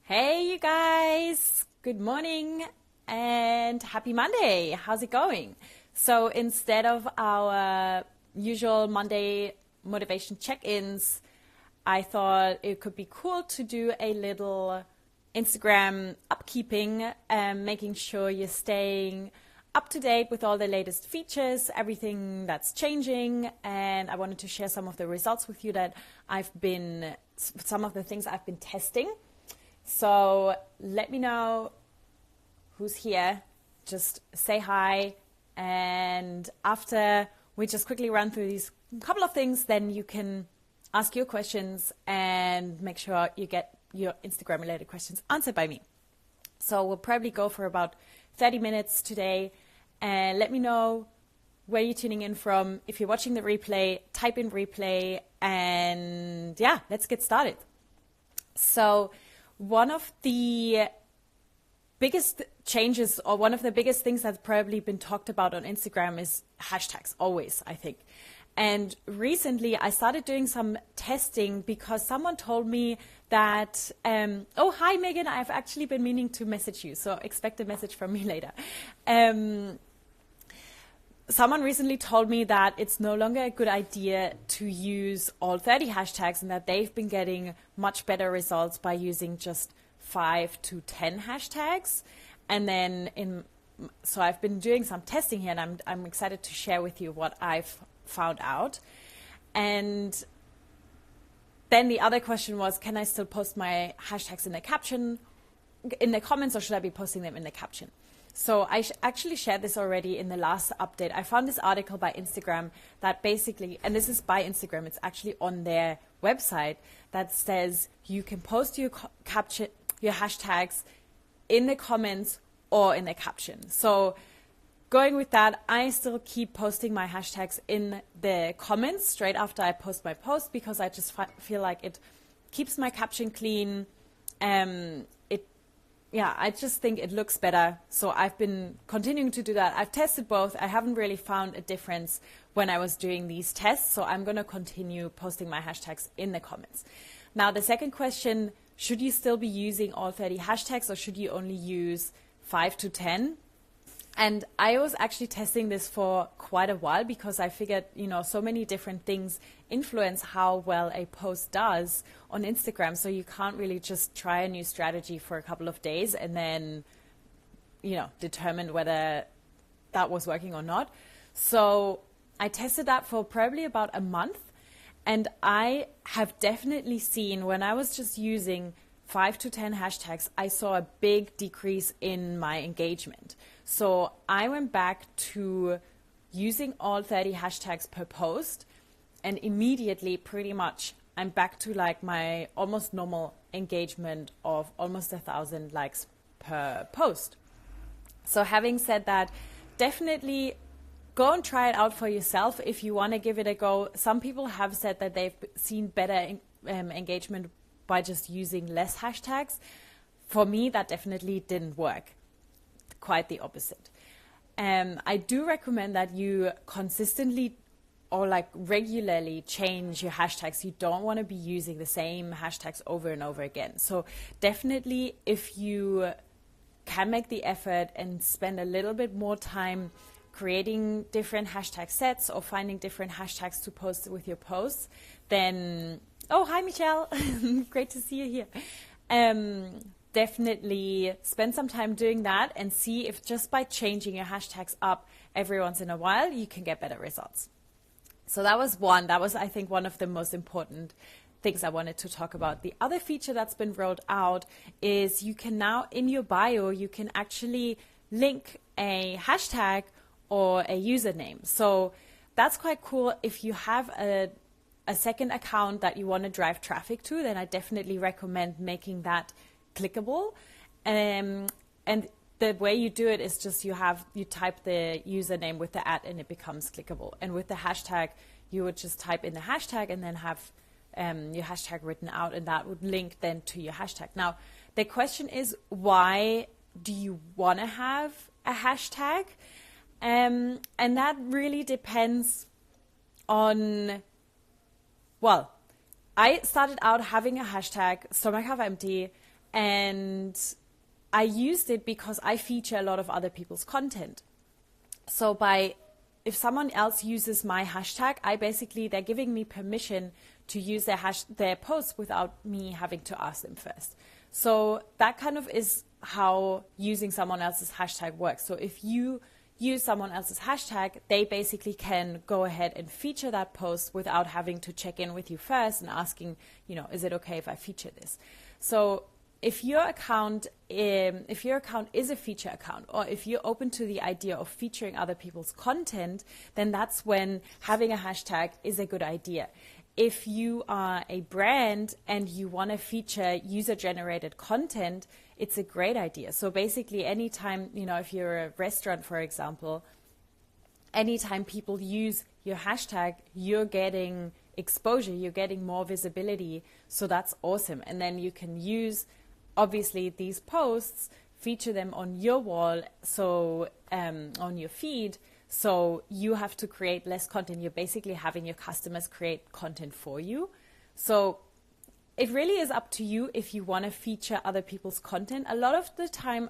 Hey, you guys. Good morning and happy Monday. How's it going? So instead of our usual Monday motivation check-ins, I thought it could be cool to do a little Instagram upkeeping, making sure you're staying up to date with all the latest features, everything that's changing. And I wanted to share some of the results with you that some of the things I've been testing. So let me know who's here. Just say hi. And after we just quickly run through these couple of things, then you can ask your questions and make sure you get your Instagram related questions answered by me. So we'll probably go for about 30 minutes today. And let me know where you're tuning in from. If you're watching the replay, type in replay. And yeah, let's get started. So one of the biggest changes, or one of the biggest things that's probably been talked about on Instagram, is hashtags, always, I think. And recently I started doing some testing because someone told me that, oh, hi, Megan, I've actually been meaning to message you, so expect a message from me later. Someone recently told me that it's no longer a good idea to use all 30 hashtags and that they've been getting much better results by using just 5 to 10 hashtags. And then so I've been doing some testing here, and I'm excited to share with you what I've found out. And then the other question was, can I still post my hashtags in the comments, or should I be posting them in the caption? So I actually shared this already in the last update. I found this article by Instagram that basically, and this is by Instagram, it's actually on their website, that says you can post your hashtags in the comments or in the caption. So going with that, I still keep posting my hashtags in the comments straight after I post my post, because I just feel like it keeps my caption clean. I just think it looks better. So I've been continuing to do that. I've tested both. I haven't really found a difference when I was doing these tests. So I'm going to continue posting my hashtags in the comments. Now, the second question, should you still be using all 30 hashtags, or should you only use 5 to 10? And I was actually testing this for quite a while, because I figured, so many different things influence how well a post does on Instagram. So you can't really just try a new strategy for a couple of days and then, determine whether that was working or not. So I tested that for probably about a month. And I have definitely seen, when I was just using 5 to 10 hashtags, I saw a big decrease in my engagement. So I went back to using all 30 hashtags per post, and immediately, pretty much, I'm back to like my almost normal engagement of almost 1,000 likes per post. So having said that, definitely go and try it out for yourself if you want to give it a go. Some people have said that they've seen better engagement by just using less hashtags. For me, that definitely didn't work. Quite the opposite. I do recommend that you consistently or regularly change your hashtags. You don't want to be using the same hashtags over and over again. So definitely, if you can make the effort and spend a little bit more time creating different hashtag sets or finding different hashtags to post with your posts, then, oh, hi, Michelle. Great to see you here. Definitely spend some time doing that and see if just by changing your hashtags up every once in a while, you can get better results. So that was one. That was, I think, one of the most important things I wanted to talk about. The other feature that's been rolled out is you can now, in your bio, you can actually link a hashtag or a username. So that's quite cool. If you have a second account that you want to drive traffic to, then I definitely recommend making that clickable. And the way you do it is just you type the username with the @ and it becomes clickable. And with the hashtag, you would just type in the hashtag and then have your hashtag written out, and that would link then to your hashtag. Now, the question is, why do you want to have a hashtag? And that really depends on, well, I started out having a hashtag, Stomach Half Empty, And I used it because I feature a lot of other people's content. So if someone else uses my hashtag, they're giving me permission to use their posts without me having to ask them first. So that kind of is how using someone else's hashtag works. So if you use someone else's hashtag, they basically can go ahead and feature that post without having to check in with you first and asking, is it okay if I feature this? So if your account is a feature account, or if you're open to the idea of featuring other people's content, then that's when having a hashtag is a good idea. If you are a brand and you want to feature user-generated content, it's a great idea. So basically, anytime, if you're a restaurant, for example, anytime people use your hashtag, you're getting exposure, you're getting more visibility. So that's awesome. And then you can use, obviously, these posts, feature them on your wall, so on your feed. So you have to create less content. You're basically having your customers create content for you. So it really is up to you if you want to feature other people's content. A lot of the time,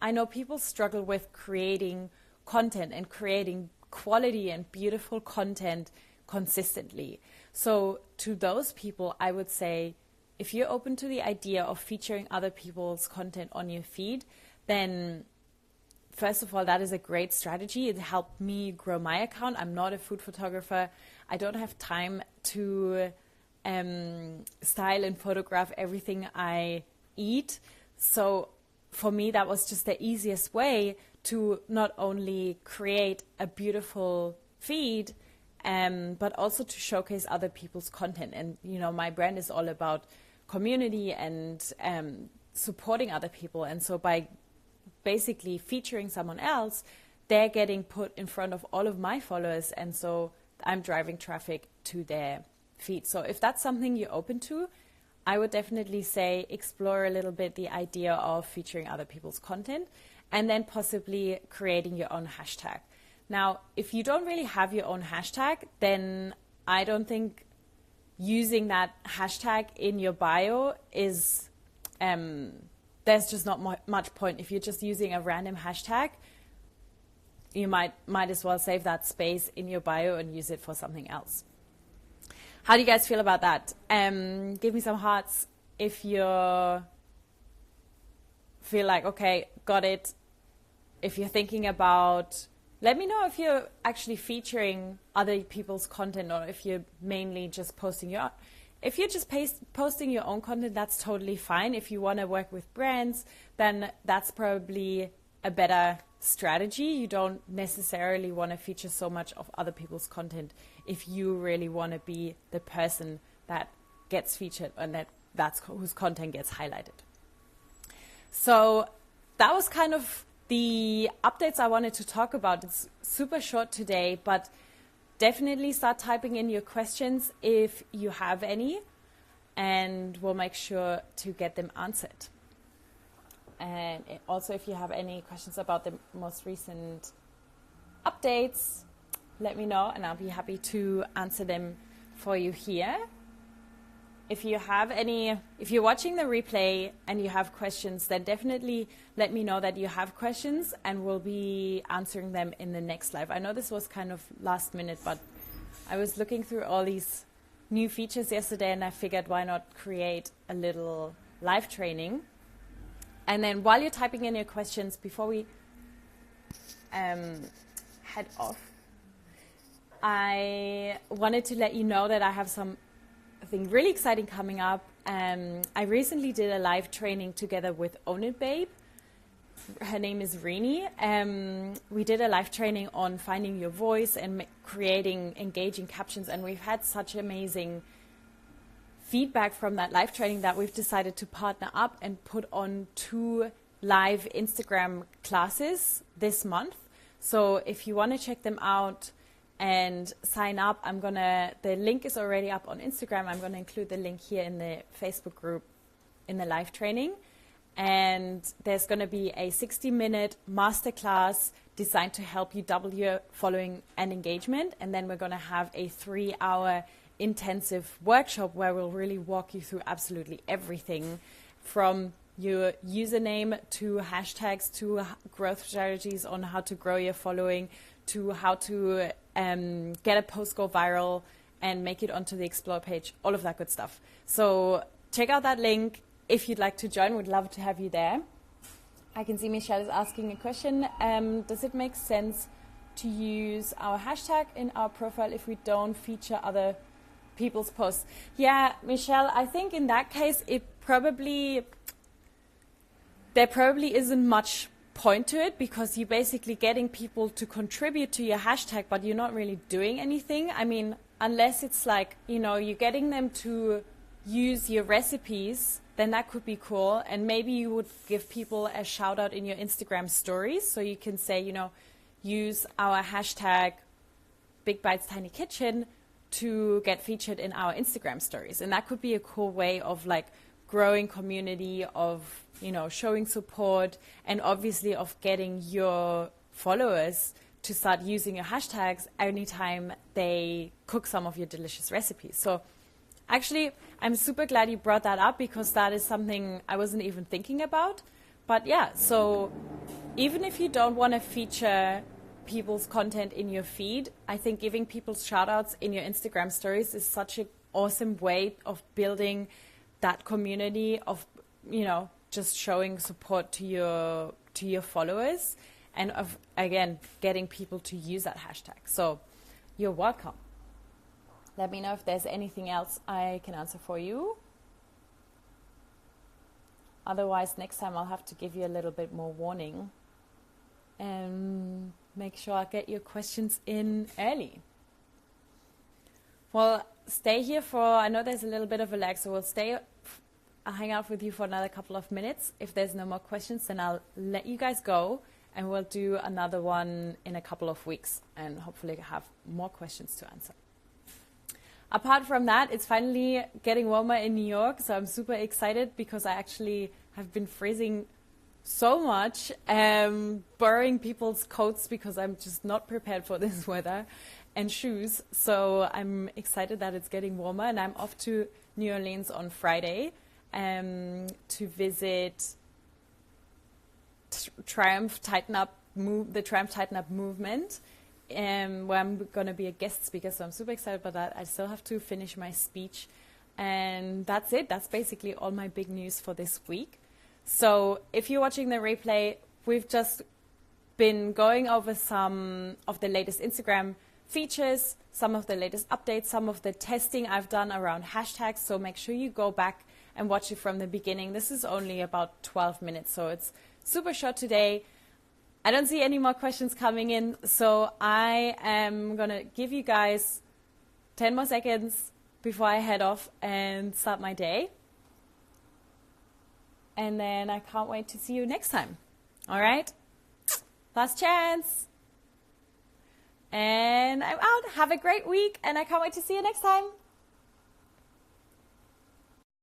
I know people struggle with creating content and creating quality and beautiful content consistently. So to those people, I would say, if you're open to the idea of featuring other people's content on your feed, then first of all, that is a great strategy. It helped me grow my account. I'm not a food photographer. I don't have time to style and photograph everything I eat. So for me, that was just the easiest way to not only create a beautiful feed, but also to showcase other people's content. And, my brand is all about community and supporting other people. And so by basically featuring someone else, they're getting put in front of all of my followers. And so I'm driving traffic to their feed. So if that's something you're open to, I would definitely say explore a little bit the idea of featuring other people's content and then possibly creating your own hashtag. Now, if you don't really have your own hashtag, then I don't think using that hashtag in your bio is, there's just not much point. If you're just using a random hashtag, you might as well save that space in your bio and use it for something else. How do you guys feel about that? Give me some hearts if you feel like, okay, got it. If you're thinking about, let me know if you're actually featuring other people's content or if you're mainly just posting your own. If you're just posting your own content, that's totally fine. If you want to work with brands, then that's probably a better strategy. You don't necessarily want to feature so much of other people's content if you really want to be the person that gets featured and that's whose content gets highlighted. So that was kind of the updates I wanted to talk about. It's super short today, but definitely start typing in your questions if you have any, and we'll make sure to get them answered. And also, if you have any questions about the most recent updates, let me know, and I'll be happy to answer them for you here. If you're watching the replay and you have questions, then definitely let me know that you have questions and we'll be answering them in the next live. I know this was kind of last minute, but I was looking through all these new features yesterday and I figured why not create a little live training. And then while you're typing in your questions, before we head off, I wanted to let you know that I have something really exciting coming up. I recently did a live training together with Own It Babe. Her name is Rini. We did a live training on finding your voice and creating engaging captions, and we've had such amazing feedback from that live training that we've decided to partner up and put on 2 live Instagram classes this month. So if you want to check them out and sign up, the link is already up on Instagram. I'm going to include the link here in the Facebook group in the live training. And there's going to be a 60-minute masterclass designed to help you double your following and engagement. And then we're going to have a 3-hour intensive workshop where we'll really walk you through absolutely everything from your username to hashtags, to growth strategies on how to grow your following, to how to get a post go viral and make it onto the Explore page, all of that good stuff. So check out that link if you'd like to join. We'd love to have you there. I can see Michelle is asking a question. Does it make sense to use our hashtag in our profile if we don't feature other people's posts? Yeah, Michelle, I think in that case, there probably isn't much point to it, because you're basically getting people to contribute to your hashtag, but you're not really doing anything. I mean, unless it's like, you're getting them to use your recipes, then that could be cool. And maybe you would give people a shout out in your Instagram stories. So you can say, use our hashtag Big Bites Tiny Kitchen to get featured in our Instagram stories. And that could be a cool way of like growing community, of, showing support, and obviously of getting your followers to start using your hashtags anytime they cook some of your delicious recipes. So actually, I'm super glad you brought that up, because that is something I wasn't even thinking about. But yeah, so even if you don't want to feature people's content in your feed, I think giving people shout outs in your Instagram stories is such an awesome way of building that community, of, just showing support to your followers, and of, again, getting people to use that hashtag. So you're welcome. Let me know if there's anything else I can answer for you. Otherwise, next time I'll have to give you a little bit more warning and make sure I get your questions in early. Well, stay here I know there's a little bit of a lag, so I'll hang out with you for another couple of minutes. If there's no more questions, then I'll let you guys go, and we'll do another one in a couple of weeks and hopefully have more questions to answer. Apart from that, it's finally getting warmer in New York, so I'm super excited, because I actually have been freezing so much, borrowing people's coats because I'm just not prepared for this weather, and shoes. So I'm excited that it's getting warmer, and I'm off to New Orleans on Friday to visit the Triumph Tighten Up movement, where I'm going to be a guest speaker. So I'm super excited about that. I still have to finish my speech, and that's it. That's basically all my big news for this week. So if you're watching the replay, we've just been going over some of the latest Instagram features, some of the latest updates, some of the testing I've done around hashtags. So make sure you go back and watch it from the beginning. This is only about 12 minutes, so it's super short today. I don't see any more questions coming in, so I am going to give you guys 10 more seconds before I head off and start my day. And then I can't wait to see you next time. All right? Last chance. And I'm out. Have a great week, and I can't wait to see you next time.